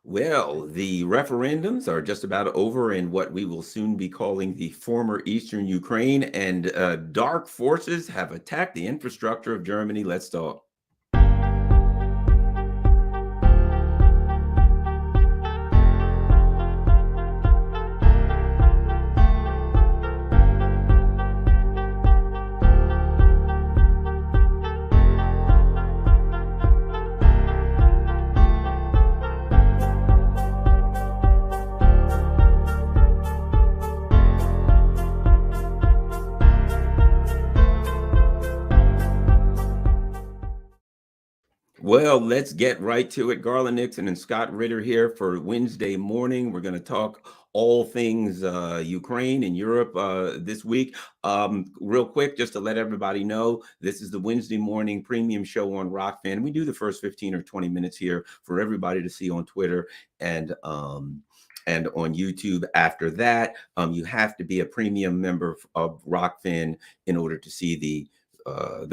Well, the referendums are just about over in what we will soon be calling the former Eastern Ukraine, and dark forces have attacked the infrastructure of Germany. Let's talk. Well, let's get right to it. Garland Nixon and Scott Ritter here for Wednesday morning. We're going to talk all things Ukraine and Europe this week. Real quick, just to let everybody know, this is the Wednesday morning premium show on Rokfin. We do the first 15 or 20 minutes here for everybody to see on Twitter and on YouTube. After that, you have to be a premium member of Rokfin in order to see the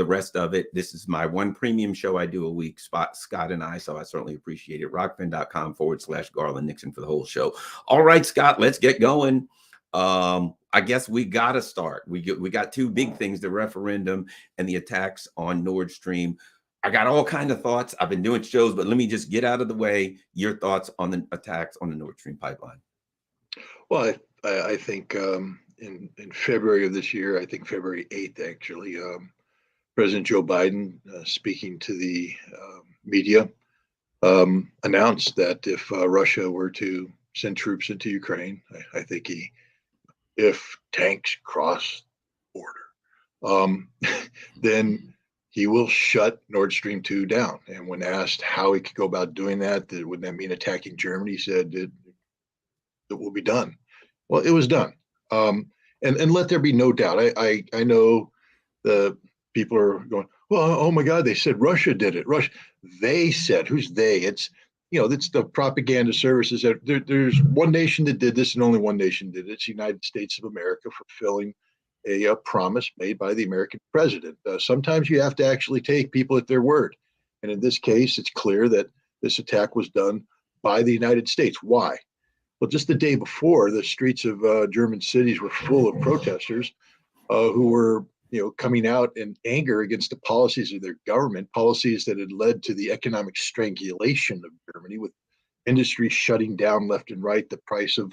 rest of it. This is my one premium show I do a week, Scott and I, so I certainly appreciate it. Rockfin.com/Garland Nixon for the whole show. All right, Scott, let's get going. I guess we got to start. We got two big things, the referendum and the attacks on Nord Stream. I got all kinds of thoughts. I've been doing shows, but let me just get out of the way. Your thoughts on the attacks on the Nord Stream pipeline. Well, I think in February of this year, I think February 8th, actually, President Joe Biden, speaking to the media, announced that if Russia were to send troops into Ukraine, I think if tanks cross border, then he will shut Nord Stream 2 down. And when asked how he could go about doing that, wouldn't that mean attacking Germany? He said it will be done. Well, it was done. And let there be no doubt. I know the people are going, well, oh my God, they said Russia did it. Russia, they said, who's they? It's the propaganda services. That there's one nation that did this and only one nation did it. It's the United States of America fulfilling a promise made by the American president. Sometimes you have to actually take people at their word. And in this case, it's clear that this attack was done by the United States. Why? Well, just the day before, the streets of German cities were full of protesters who were coming out in anger against the policies of their government, policies that had led to the economic strangulation of Germany, with industry shutting down left and right, the price of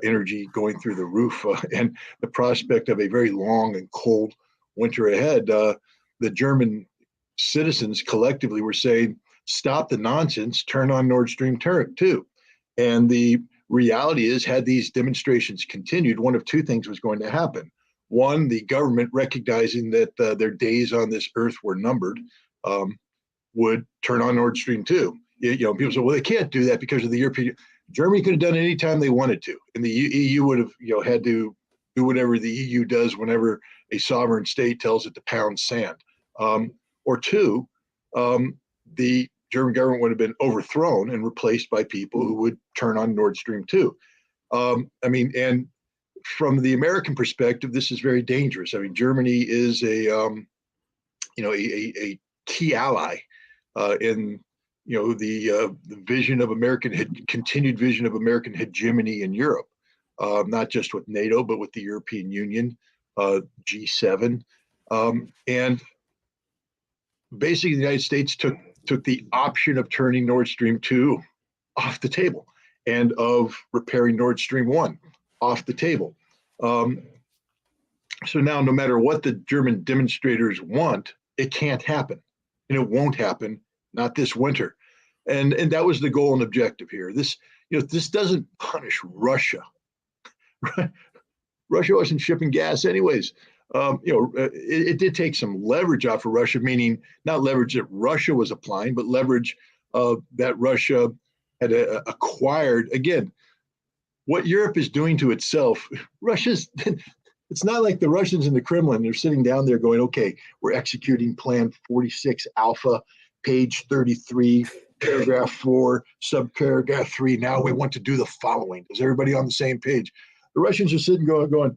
energy going through the roof, and the prospect of a very long and cold winter ahead. The German citizens collectively were saying, stop the nonsense, turn on Nord Stream 2. And the reality is, had these demonstrations continued, one of two things was going to happen. One, the government, recognizing that their days on this earth were numbered, would turn on Nord Stream 2. People say, well, they can't do that because of the European. Germany could have done it any time they wanted to, and the EU would have had to do whatever the EU does whenever a sovereign state tells it to pound sand. Or two, the German government would have been overthrown and replaced by people who would turn on Nord Stream 2. And from the American perspective, this is very dangerous. Germany is a key ally in the vision of continued vision of American hegemony in Europe, not just with NATO, but with the European Union, G7, and basically the United States took the option of turning Nord Stream 2 off the table and of repairing Nord Stream 1 off the table. So now, no matter what the German demonstrators want, it can't happen, and it won't happen, not this winter. And that was the goal and objective here. This doesn't punish Russia. Russia wasn't shipping gas anyways. It did take some leverage off of Russia, meaning not leverage that Russia was applying, but leverage that Russia had acquired. Again, what Europe is doing to itself, it's not like the Russians in the Kremlin, they're sitting down there going, okay, we're executing Plan 46 Alpha, page 33, paragraph 4, subparagraph 3. Now we want to do the following. Is everybody on the same page? The Russians are sitting going,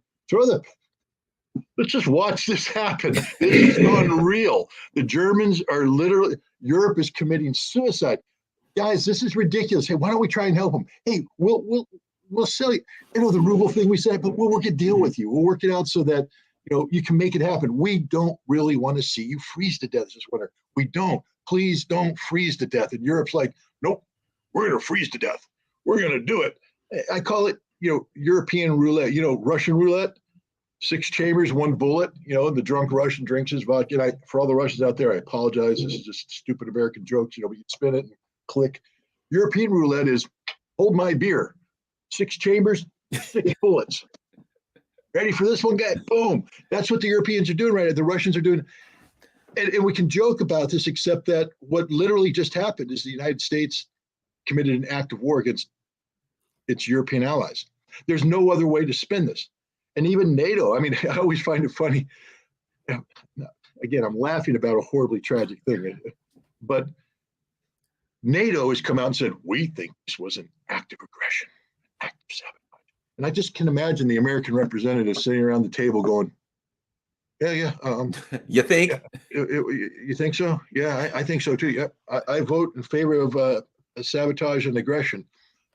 let's just watch this happen. This is unreal. The Germans are literally, Europe is committing suicide. guys, this is ridiculous. Hey, why don't we try and help them? Hey, we'll sell you. I know the ruble thing we said, but we'll work a deal with you. We'll work it out so that you can make it happen. We don't really want to see you freeze to death this winter. We don't. Please don't freeze to death. And Europe's like, nope, we're going to freeze to death. We're going to do it. I call it, European roulette. Russian roulette. 6 chambers, 1 bullet. The drunk Russian drinks his vodka. And for all the Russians out there, I apologize. This is just stupid American jokes. But you spin it and click. European roulette is hold my beer. 6 chambers, 6 bullets. Ready for this one, guy? Boom. That's what the Europeans are doing right now. The Russians are doing. And we can joke about this, except that what literally just happened is the United States committed an act of war against its European allies. There's no other way to spin this. And even NATO, I mean, I always find it funny. Again, I'm laughing about a horribly tragic thing. But NATO has come out and said, we think this was an act of aggression, act of sabotage. And I just can imagine the American representatives sitting around the table going, yeah. You think? Yeah, you think so? Yeah, I think so too. Yeah, I vote in favor of sabotage and aggression.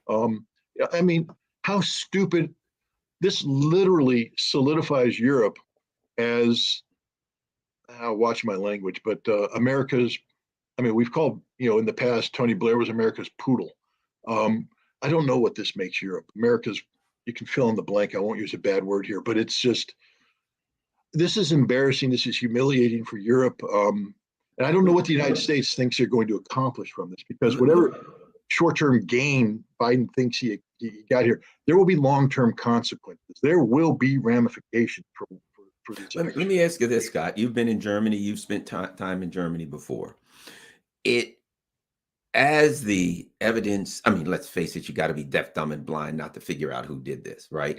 I mean, how stupid. This literally solidifies Europe as, I'll watch my language, but America's, we've called, in the past, Tony Blair was America's poodle. I don't know what this makes Europe. America's, you can fill in the blank. I won't use a bad word here, but it's just, this is embarrassing. This is humiliating for Europe. And I don't know what the United States thinks they're going to accomplish from this, because whatever short-term gain Biden thinks he got here, there will be long-term consequences. There will be ramifications for these. Let me ask you this, Scott. You've been in Germany. You've spent time in Germany before. As the evidence, let's face it, you got to be deaf, dumb, and blind not to figure out who did this, right?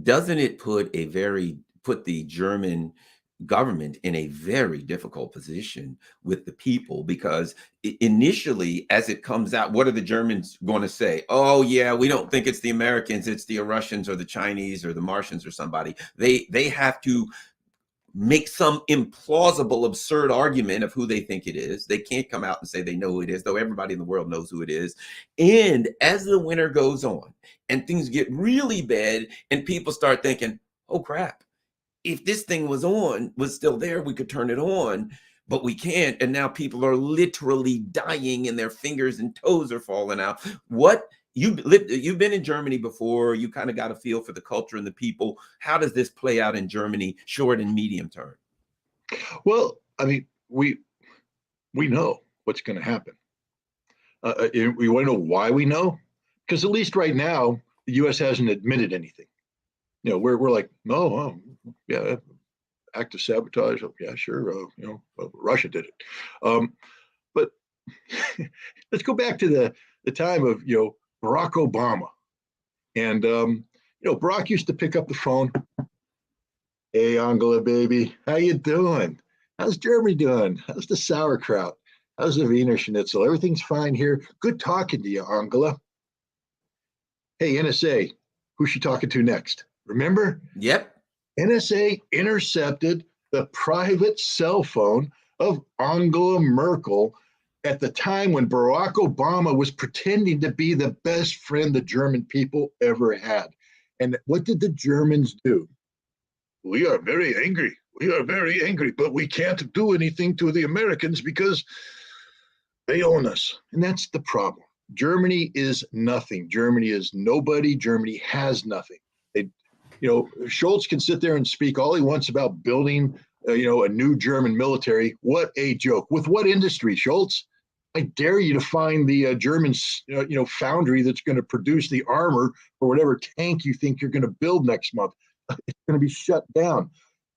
Doesn't it put the German government in a very difficult position with the people? Because initially, as it comes out, what are the Germans going to say? Oh yeah, we don't think it's the Americans, it's the Russians or the Chinese or the Martians or somebody. They have to make some implausible, absurd argument of who they think it is. They can't come out and say they know who it is, though everybody in the world knows who it is. And as the winter goes on and things get really bad and people start thinking, oh crap, if this thing was still there, we could turn it on, but we can't. And now people are literally dying and their fingers and toes are falling out. You've been in Germany before. You kind of got a feel for the culture and the people. How does this play out in Germany, short and medium term? Well, we know what's going to happen. We want to know why we know, because at least right now, the U.S. hasn't admitted anything. We're like, no, yeah, act of sabotage. Oh, yeah, sure. Russia did it. But let's go back to the time of, Barack Obama. And, Barack used to pick up the phone. Hey, Angela, baby, how you doing? How's Germany doing? How's the sauerkraut? How's the Wiener Schnitzel? Everything's fine here. Good talking to you, Angela. Hey, NSA, who's she talking to next? Remember? Yep. NSA intercepted the private cell phone of Angela Merkel at the time when Barack Obama was pretending to be the best friend the German people ever had. And what did the Germans do? We are very angry. We are very angry, but we can't do anything to the Americans because they own us. And that's the problem. Germany is nothing. Germany is nobody. Germany has nothing. Scholz can sit there and speak all he wants about building, a new German military. What a joke. With what industry, Scholz? I dare you to find the German, foundry that's going to produce the armor for whatever tank you think you're going to build next month. It's going to be shut down.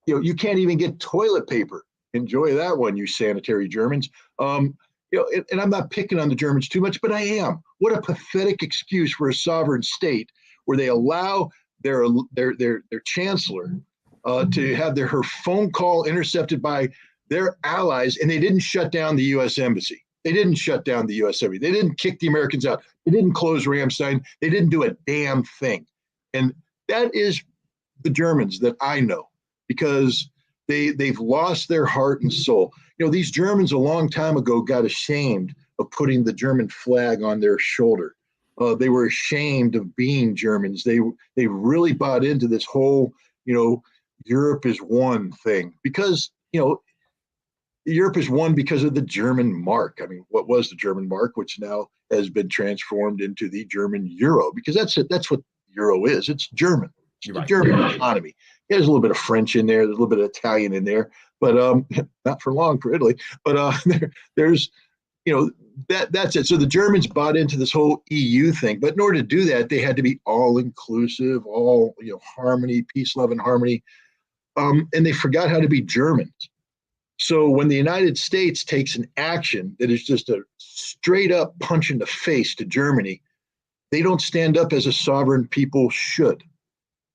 You can't even get toilet paper. Enjoy that one, you sanitary Germans. And I'm not picking on the Germans too much, but I am. What a pathetic excuse for a sovereign state where they allow their chancellor to have her phone call intercepted by their allies, and they didn't shut down the U.S. embassy. They didn't shut down the U.S. embassy. They didn't kick the Americans out. They didn't close Ramstein. They didn't do a damn thing. And that is the Germans that I know, because they've lost their heart and soul. these Germans a long time ago got ashamed of putting the German flag on their shoulder. They were ashamed of being Germans. They really bought into this whole, Europe is one thing because, Europe is one because of the German mark. I mean, what was the German mark, which now has been transformed into the German euro, because that's it. That's what euro is. It's German. It's You're the right. German economy. Yeah, there's a little bit of French in there. There's a little bit of Italian in there, but not for long for Italy. But there's that's it. So the Germans bought into this whole EU thing, but in order to do that, they had to be all inclusive, all harmony, peace, love, and harmony. And they forgot how to be Germans. So when the United States takes an action that is just a straight up punch in the face to Germany, they don't stand up as a sovereign people should.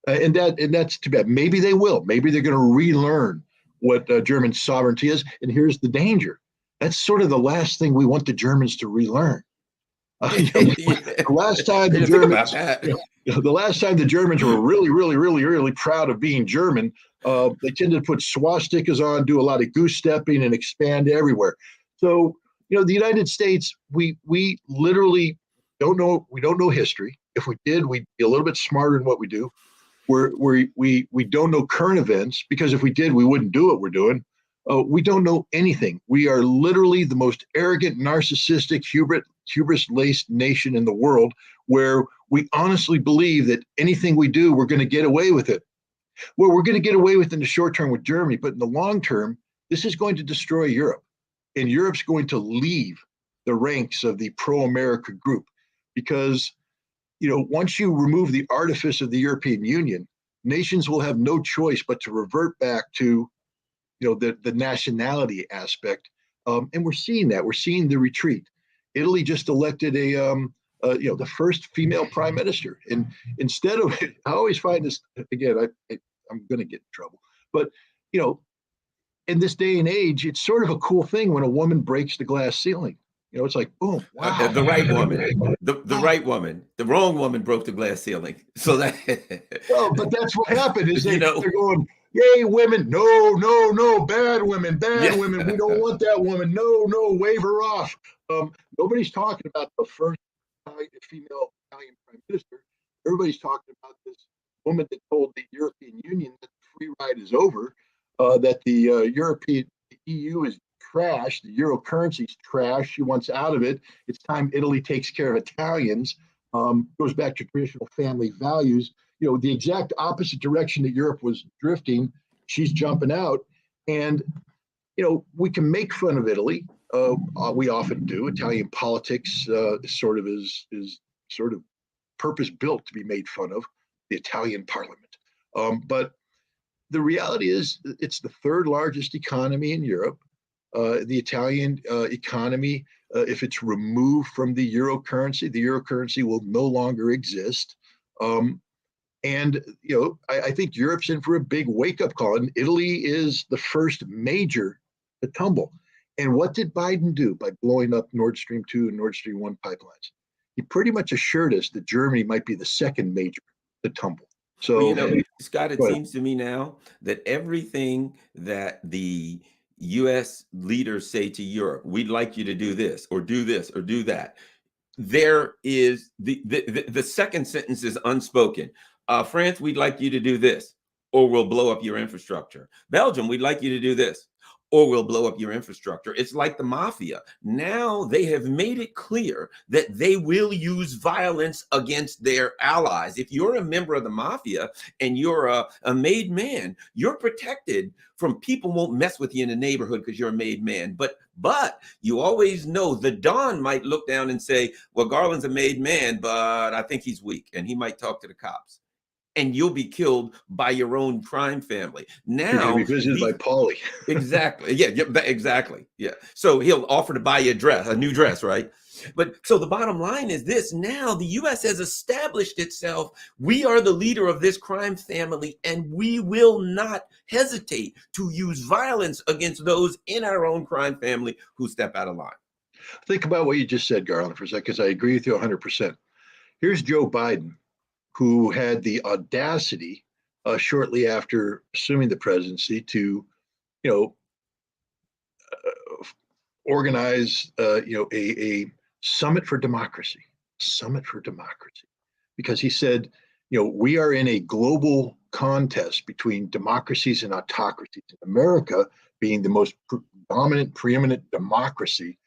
And that's too bad. Maybe they will. Maybe they're going to relearn what German sovereignty is. And here's the danger. That's sort of the last thing we want the Germans to relearn. The last time the Think about Germans, that. the last time the Germans were really, really, really, really proud of being German, they tended to put swastikas on, do a lot of goose stepping, and expand everywhere. So, the United States, we literally don't know. We don't know history. If we did, we'd be a little bit smarter in what we do. We don't know current events, because if we did, we wouldn't do what we're doing. We don't know anything. We are literally the most arrogant, narcissistic, hubris-laced nation in the world, where we honestly believe that anything we do, we're going to get away with it. Well, we're going to get away with it in the short term with Germany, but in the long term, this is going to destroy Europe. And Europe's going to leave the ranks of the pro-America group, because once you remove the artifice of the European Union, nations will have no choice but to revert back to the nationality aspect, and we're seeing that. We're seeing the retreat. Italy just elected the first female prime minister, and instead of, I always find this again. I'm going to get in trouble, but in this day and age, it's sort of a cool thing when a woman breaks the glass ceiling. It's like, boom, wow. The right woman, the right woman. The wrong woman broke the glass ceiling. So that. Well, but that's what happened. Is they're going, yay, women! No, no, no, bad women, bad women. We don't want that woman. No, no, wave her off. Nobody's talking about the first female Italian prime minister. Everybody's talking about this woman that told the European Union that the free ride is over, that the European EU is trash, the euro currency is trash. She wants out of it. It's time Italy takes care of Italians. Goes back to traditional family values. The exact opposite direction that Europe was drifting. She's jumping out, and we can make fun of Italy. We often do. Italian politics sort of is sort of purpose built to be made fun of. The Italian parliament, but the reality is it's the third largest economy in Europe. The Italian economy, if it's removed from the euro currency will no longer exist. And I think Europe's in for a big wake-up call, and Italy is the first major to tumble. And what did Biden do by blowing up Nord Stream 2 and Nord Stream 1 pipelines? He pretty much assured us that Germany might be the second major to tumble. So, Scott, it seems to me now that everything that the U.S. leaders say to Europe, we'd like you to do this or do that. There is the second sentence is unspoken. France, we'd like you to do this, or we'll blow up your infrastructure. Belgium, we'd like you to do this, or we'll blow up your infrastructure. It's like the mafia. Now they have made it clear that they will use violence against their allies. If you're a member of the mafia and you're a made man, you're protected from people won't mess with you in the neighborhood because you're a made man. But you always know the Don might look down and say, well, Garland's a made man, but I think he's weak and he might talk to the cops. And you'll be killed by your own crime family. Now you'll be visited by Paulie. Exactly. Yeah, exactly. Yeah. So he'll offer to buy you a new dress, right? But so the bottom line is this: now the U.S. has established itself. We are the leader of this crime family, and we will not hesitate to use violence against those in our own crime family who step out of line. Think about what you just said, Garland, for a second, because I agree with you 100%. Here's Joe Biden, who had the audacity shortly after assuming the presidency to, organize, a summit for democracy, because he said, we are in a global contest between democracies and autocracies. America, being the most dominant, preeminent democracy,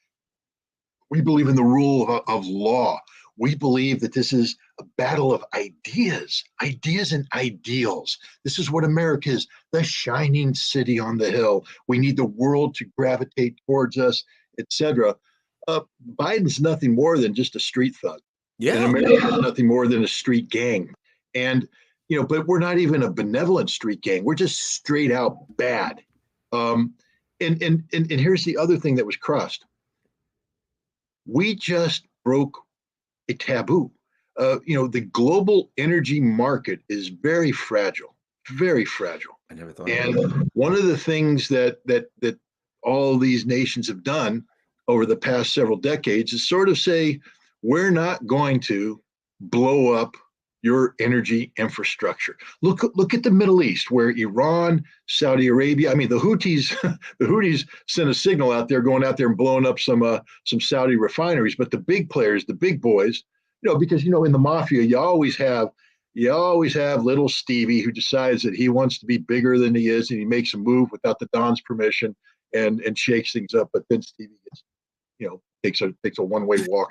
we believe in the rule of law. We believe that this is a battle of ideas and ideals. This is what America is, the shining city on the hill. We need the world to gravitate towards us, etc. Biden's nothing more than just a street thug. Yeah. And America is nothing more than a street gang. And, but we're not even a benevolent street gang. We're just straight out bad. And here's the other thing that was crossed. We just broke a taboo. The global energy market is very fragile, very fragile. I never thought. And one of the things that all these nations have done over the past several decades is sort of say, we're not going to blow up your energy infrastructure. Look at the Middle East, where Iran, Saudi Arabia. I mean, the Houthis sent a signal out there, going out there and blowing up some Saudi refineries. But the big players, the big boys, because in the mafia, you always have little Stevie who decides that he wants to be bigger than he is, and he makes a move without the Don's permission and shakes things up. But then Stevie gets, takes a one-way walk,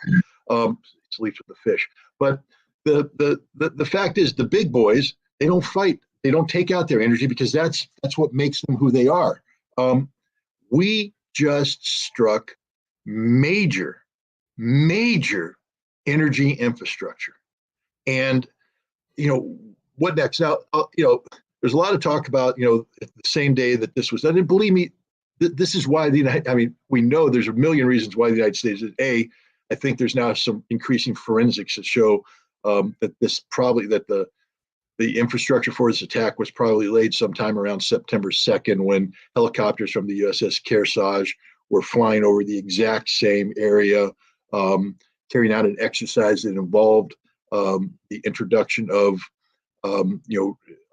sleeps with the fish. But the fact is, the big boys, they don't fight. They don't take out their energy, because that's what makes them who they are. We just struck major energy infrastructure. And, what next? Now, there's a lot of talk about, the same day that this was done. And believe me, this is why we know there's a million reasons why the United States is, I think there's now some increasing forensics that show that the infrastructure for this attack was probably laid sometime around September 2nd, when helicopters from the USS Kearsarge were flying over the exact same area, carrying out an exercise that involved the introduction of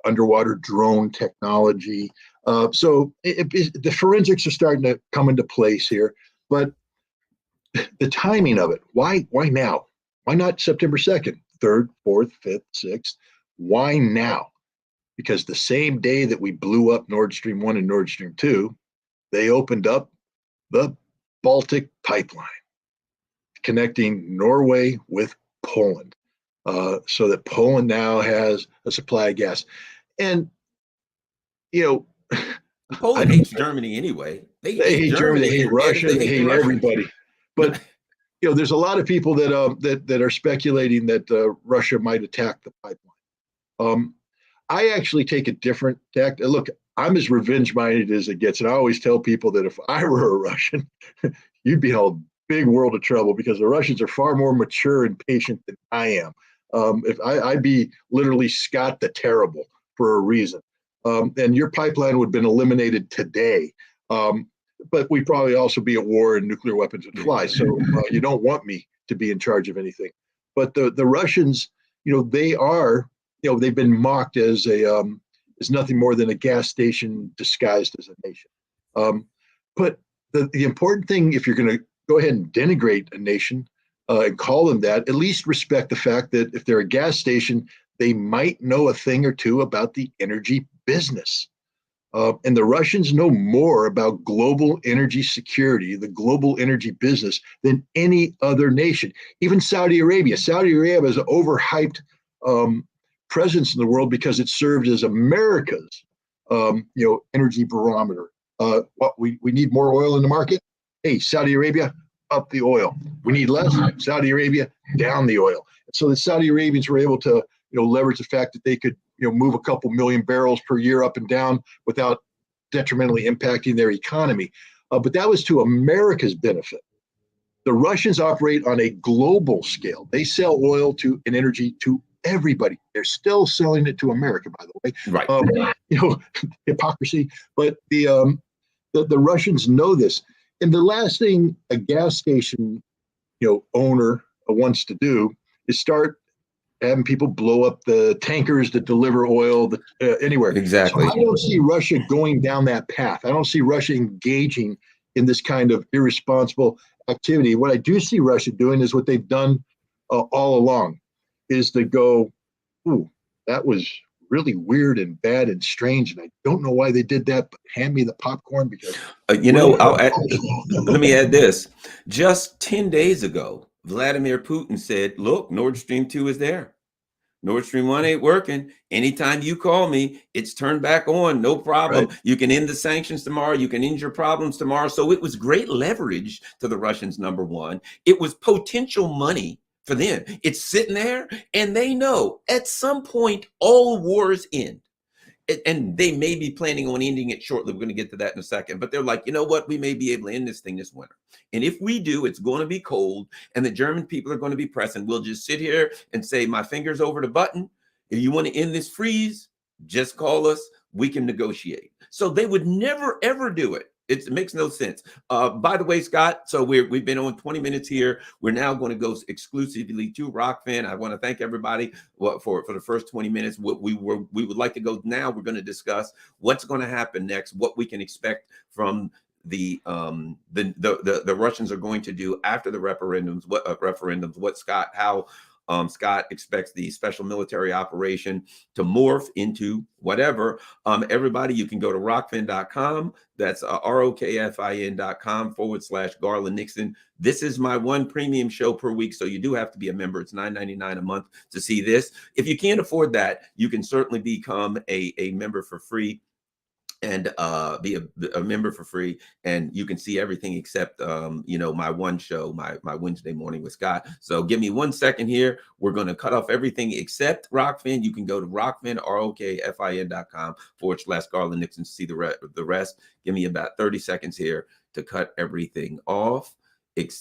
underwater drone technology. So the forensics are starting to come into place here, but the timing of it, why now? Why not September 2nd, 3rd, 4th, 5th, 6th? Why now? Because the same day that we blew up Nord Stream 1 and Nord Stream 2, they opened up the Baltic pipeline, connecting Norway with Poland, so that Poland now has a supply of gas. And, Poland hates Germany anyway. They hate Germany, they hate Russia, they hate everybody. But there's a lot of people that are speculating that Russia might attack the pipeline. I actually take a different tact. Look, I'm as revenge-minded as it gets, and I always tell people that if I were a Russian, you'd be in a big world of trouble, because the Russians are far more mature and patient than I am. If I'd be literally Scott the Terrible for a reason, and your pipeline would have been eliminated today. But we'd probably also be at war, and nuclear weapons would fly. So you don't want me to be in charge of anything. But the Russians, they are, they've been mocked as nothing more than a gas station disguised as a nation. But the important thing, if you're going to go ahead and denigrate a nation and call them that, at least respect the fact that if they're a gas station, they might know a thing or two about the energy business. And the Russians know more about global energy security, the global energy business, than any other nation. Even Saudi Arabia. Saudi Arabia has an overhyped presence in the world because it served as America's, energy barometer. What we need more oil in the market? Hey, Saudi Arabia, up the oil. We need less. Saudi Arabia, down the oil. So the Saudi Arabians were able to, leverage the fact that they could, move a couple million barrels per year up and down without detrimentally impacting their economy. But that was to America's benefit. The Russians operate on a global scale. They sell oil and energy to everybody. They're still selling it to America, by the way. Right. Hypocrisy. But the Russians know this. And the last thing a gas station, owner wants to do is start having people blow up the tankers that deliver oil anywhere. Exactly. So I don't see Russia going down that path. I don't see Russia engaging in this kind of irresponsible activity. What I do see Russia doing is what they've done all along, is to go, ooh, that was really weird and bad and strange, and I don't know why they did that, but hand me the popcorn because You know, let me add this. Just 10 days ago, Vladimir Putin said, look, Nord Stream 2 is there. Nord Stream 1 ain't working. Anytime you call me, it's turned back on. No problem. Right. You can end the sanctions tomorrow. You can end your problems tomorrow. So it was great leverage to the Russians, number one. It was potential money for them. It's sitting there, and they know at some point all wars end. And they may be planning on ending it shortly. We're going to get to that in a second. But they're like, you know what? We may be able to end this thing this winter. And if we do, it's going to be cold, and the German people are going to be pressing. We'll just sit here and say, my finger's over the button. If you want to end this freeze, just call us. We can negotiate. So they would never, ever do it. It makes no sense. By the way, Scott, so we've been on 20 minutes here. We're now going to go exclusively to Rokfin. I want to thank everybody for the first 20 minutes. What we would like to go now. We're going to discuss what's going to happen next, what we can expect from the Russians are going to do after the referendums. What Scott expects the special military operation to morph into whatever. Everybody, you can go to rokfin.com. That's rokfin.com/Garland Nixon. This is my one premium show per week, so you do have to be a member. It's $9.99 a month to see this. If you can't afford that, you can certainly become a member for free and be a member for free, and you can see everything except my one show, my Wednesday morning with Scott. So give me 1 second here. We're going to cut off everything except Rokfin. You can go to Rokfin, rokfin.com/Garland Nixon to see the rest. Give me about 30 seconds here to cut everything off.